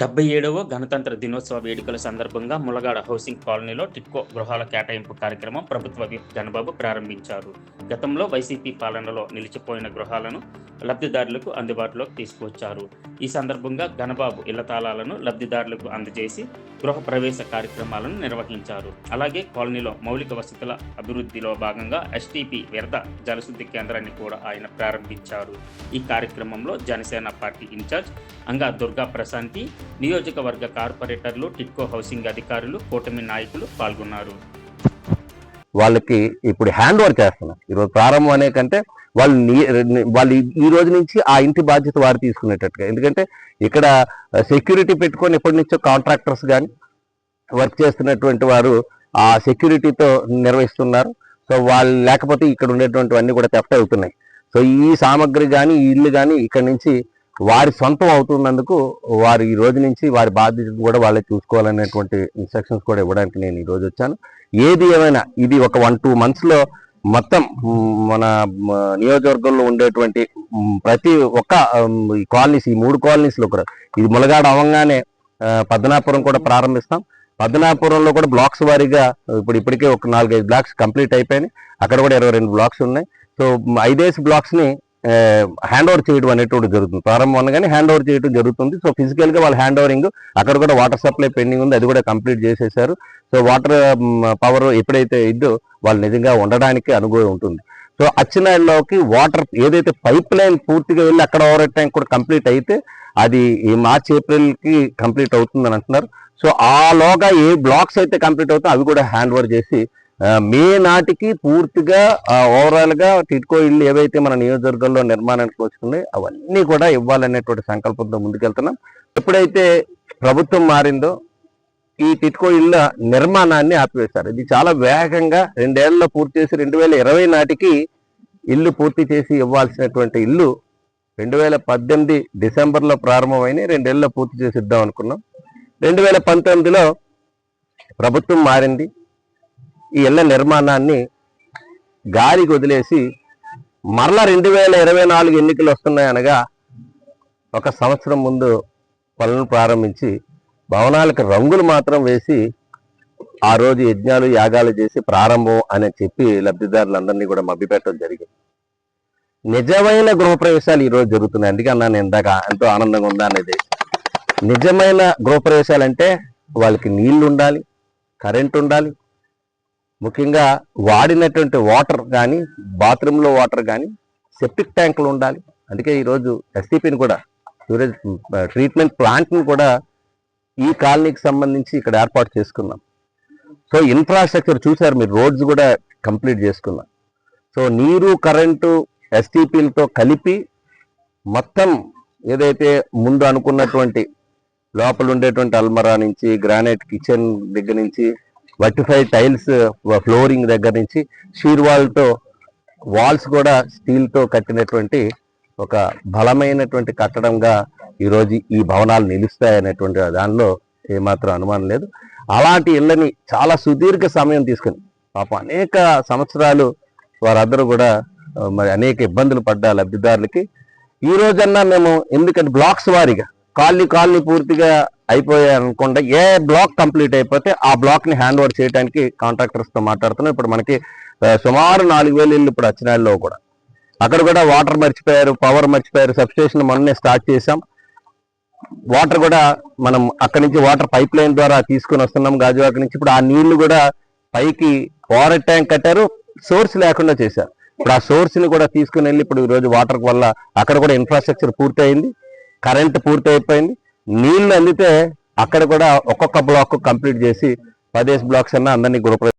77వ గణతంత్ర దినోత్సవ వేడుకల సందర్భంగా ములగాడ హౌసింగ్ కాలనీలో టిట్కో గృహాల కేటాయింపు కార్యక్రమం ప్రభుత్వ విప్ గణబాబు ప్రారంభించారు. గతంలో వైసీపీ పాలనలో నిలిచిపోయిన గృహాలను లబ్ధిదారులకు అందుబాటులోకి తీసుకువచ్చారు. ఈ సందర్భంగా గణబాబు ఇళ్ల తాళాలను లబ్ధిదారులకు అందజేసి గృహ ప్రవేశ కార్యక్రమాలను నిర్వహించారు. అలాగే కాలనీలో మౌలిక వసతుల అభివృద్ధిలో భాగంగా ఎస్టీపీ వ్యర్థ జలశుద్ధి కేంద్రాన్ని కూడా ఆయన ప్రారంభించారు. ఈ కార్యక్రమంలో జనసేన పార్టీ ఇన్ఛార్జ్ అంగా దుర్గా ప్రశాంతి, నియోజకవర్గ కార్పొరేటర్లు, టిట్కో హౌసింగ్ అధికారులు, కూటమి నాయకులు పాల్గొన్నారు. వాళ్ళకి ఇప్పుడు హ్యాండ్ ఓవర్ చేస్తున్నారు. ఈరోజు ప్రారంభం అనే కంటే వాళ్ళు ఈ రోజు నుంచి ఆ ఇంటి బాధ్యత వారు తీసుకునేటట్టుగా, ఎందుకంటే ఇక్కడ సెక్యూరిటీ పెట్టుకొని ఎప్పటి నుంచో కాంట్రాక్టర్స్ కానీ వర్క్ చేస్తున్నటువంటి వారు ఆ సెక్యూరిటీతో నిర్వహిస్తున్నారు. సో వాళ్ళు లేకపోతే ఇక్కడ ఉండేటువంటివన్నీ కూడా థెఫ్ట్ అవుతున్నాయి. సో ఈ సామాగ్రి కానీ ఈ ఇల్లు కానీ ఇక్కడ నుంచి వారి సొంతం అవుతున్నందుకు వారు ఈ రోజు నుంచి వారి బాధ్యత కూడా వాళ్ళే చూసుకోవాలనేటువంటి ఇన్స్ట్రక్షన్స్ కూడా ఇవ్వడానికి నేను ఈరోజు వచ్చాను. ఏది ఏమైనా ఇది ఒక 1-2 monthsలో మొత్తం మన నియోజకవర్గంలో ఉండేటువంటి ప్రతి ఒక్క ఈ కాలనీస్, ఈ 3 కాలనీస్లో కూడా, ఇది ములగాడ అవ్వగానే పద్మనాపురం కూడా ప్రారంభిస్తాం. పద్మనాపురంలో కూడా బ్లాక్స్ వారీగా ఇప్పటికే ఒక 4-5 బ్లాక్స్ కంప్లీట్ అయిపోయినాయి. అక్కడ కూడా 22 బ్లాక్స్ ఉన్నాయి. సో 5 బ్లాక్స్ని హ్యాండ్ ఓవర్ చేయడం అనేటువంటి జరుగుతుంది. ప్రారంభం అనగానే హ్యాండ్ ఓవర్ చేయడం జరుగుతుంది. సో ఫిజికల్గా వాళ్ళ హ్యాండ్ ఓవరింగ్, అక్కడ కూడా వాటర్ సప్లై పెండింగ్ ఉంది, అది కూడా కంప్లీట్ చేసేసారు. సో వాటర్ పవర్ ఎప్పుడైతే ఇద్దో వాళ్ళు నిజంగా ఉండడానికి అనుభవం ఉంటుంది. సో అచ్చినాయుడులోకి వాటర్ ఏదైతే పైప్ లైన్ పూర్తిగా వెళ్ళి అక్కడ ఓవర్ ట్యాంక్ కూడా కంప్లీట్ అయితే అది ఈ మార్చ్ ఏప్రిల్కి కంప్లీట్ అవుతుందని అంటున్నారు. సో ఆలోగా ఏ బ్లాక్స్ అయితే కంప్లీట్ అవుతాయో అవి కూడా హ్యాండ్ ఓవర్ చేసి మే నాటికి పూర్తిగా ఓవరాల్గా టిట్కో ఇళ్ళు ఏవైతే మన నియోజకవర్గంలో నిర్మాణానికి వచ్చుకున్నాయి అవన్నీ కూడా ఇవ్వాలనేటువంటి సంకల్పంతో ముందుకెళ్తున్నాం. ఎప్పుడైతే ప్రభుత్వం మారిందో ఈ టిట్కో ఇళ్ళ నిర్మాణాన్ని ఆపివేశారు. ఇది చాలా వేగంగా 2 ఏళ్లలో పూర్తి చేసి 2020 నాటికి ఇల్లు పూర్తి చేసి ఇవ్వాల్సినటువంటి ఇల్లు 2018 డిసెంబర్లో ప్రారంభమైన 2 ఏళ్లలో పూర్తి చేసి ఇద్దాం అనుకున్నాం. 2019లో ప్రభుత్వం మారింది. ఈ ఇళ్ల నిర్మాణాన్ని గాలికి వదిలేసి మరలా 2024 ఎన్నికలు వస్తున్నాయి అనగా 1 సంవత్సరం ముందు పనులను ప్రారంభించి భవనాలకు రంగులు మాత్రం వేసి ఆ రోజు యజ్ఞాలు యాగాలు చేసి ప్రారంభం అని చెప్పి లబ్ధిదారులందరినీ కూడా మభ్యపెట్టడం జరిగింది. నిజమైన గృహప్రవేశాలు ఈరోజు జరుగుతున్నాయి. అందుకే అన్నాను ఇందాక ఎంతో ఆనందంగా ఉందా అనేది. నిజమైన గృహప్రవేశాలు అంటే వాళ్ళకి నీళ్లు ఉండాలి, కరెంట్ ఉండాలి, ముఖ్యంగా వాడినటువంటి వాటర్ కానీ, బాత్రూంలో వాటర్ కానీ, సెప్టిక్ ట్యాంకులు ఉండాలి. అందుకే ఈరోజు ఎస్టీపీని కూడా, సూరేజ్ ట్రీట్మెంట్ ప్లాంట్ని కూడా ఈ కాలనీకి సంబంధించి ఇక్కడ ఏర్పాటు చేసుకున్నాం. సో ఇన్ఫ్రాస్ట్రక్చర్ చూసారు మీరు, రోడ్స్ కూడా కంప్లీట్ చేసుకున్నాం. సో నీరు, కరెంటు ఎస్టీపీలతో కలిపి మొత్తం ఏదైతే ముందు అనుకున్నటువంటి లోపల ఉండేటువంటి అల్మరా నుంచి, గ్రానైట్ కిచెన్ దగ్గర నుంచి, వర్టిఫైడ్ టైల్స్ ఫ్లోరింగ్ దగ్గర నుంచి, షీర్వాల్తో వాల్స్ కూడా స్టీల్తో కట్టినటువంటి ఒక బలమైనటువంటి కట్టడంగా ఈరోజు ఈ భవనాలు నిలుస్తాయనేటువంటి దానిలో ఏమాత్రం అనుమానం లేదు. అలాంటి ఇళ్ళని చాలా సుదీర్ఘ సమయం తీసుకుని పాపం అనేక సంవత్సరాలు వారందరూ కూడా మరి అనేక ఇబ్బందులు పడ్డ లబ్ధిదారులకి ఈ రోజన్నా మేము, ఎందుకంటే బ్లాక్స్ వారీగా కాలనీ పూర్తిగా అయిపోయాయి అనుకోండి, ఏ బ్లాక్ కంప్లీట్ అయిపోతే ఆ బ్లాక్ని హ్యాండ్ ఓవర్ చేయడానికి కాంట్రాక్టర్స్తో మాట్లాడుతున్నాం. ఇప్పుడు మనకి సుమారు 4000 ఇళ్ళు ఇప్పుడు అచ్చినాయుడులో కూడా, అక్కడ కూడా వాటర్ మర్చిపోయారు, పవర్ మర్చిపోయారు. సబ్స్టేషన్ మొన్నే స్టార్ట్ చేసాం. వాటర్ కూడా మనం అక్కడి నుంచి వాటర్ పైప్ లైన్ ద్వారా తీసుకుని వస్తున్నాం గాజువాక నుంచి. ఇప్పుడు ఆ నీళ్లు కూడా పైకి వాటర్ ట్యాంక్ కట్టారు, సోర్స్ లేకుండా చేశారు. ఇప్పుడు ఆ సోర్స్ని కూడా తీసుకుని వెళ్ళి ఇప్పుడు ఈరోజు వాటర్ వల్ల అక్కడ కూడా ఇన్ఫ్రాస్ట్రక్చర్ పూర్తి అయింది, కరెంట్ పూర్తి అయిపోయింది. నీళ్లు అందితే అక్కడ కూడా ఒక్కొక్క బ్లాక్ కంప్లీట్ చేసి 10 బ్లాక్స్ అన్నా అందరినీ గృహ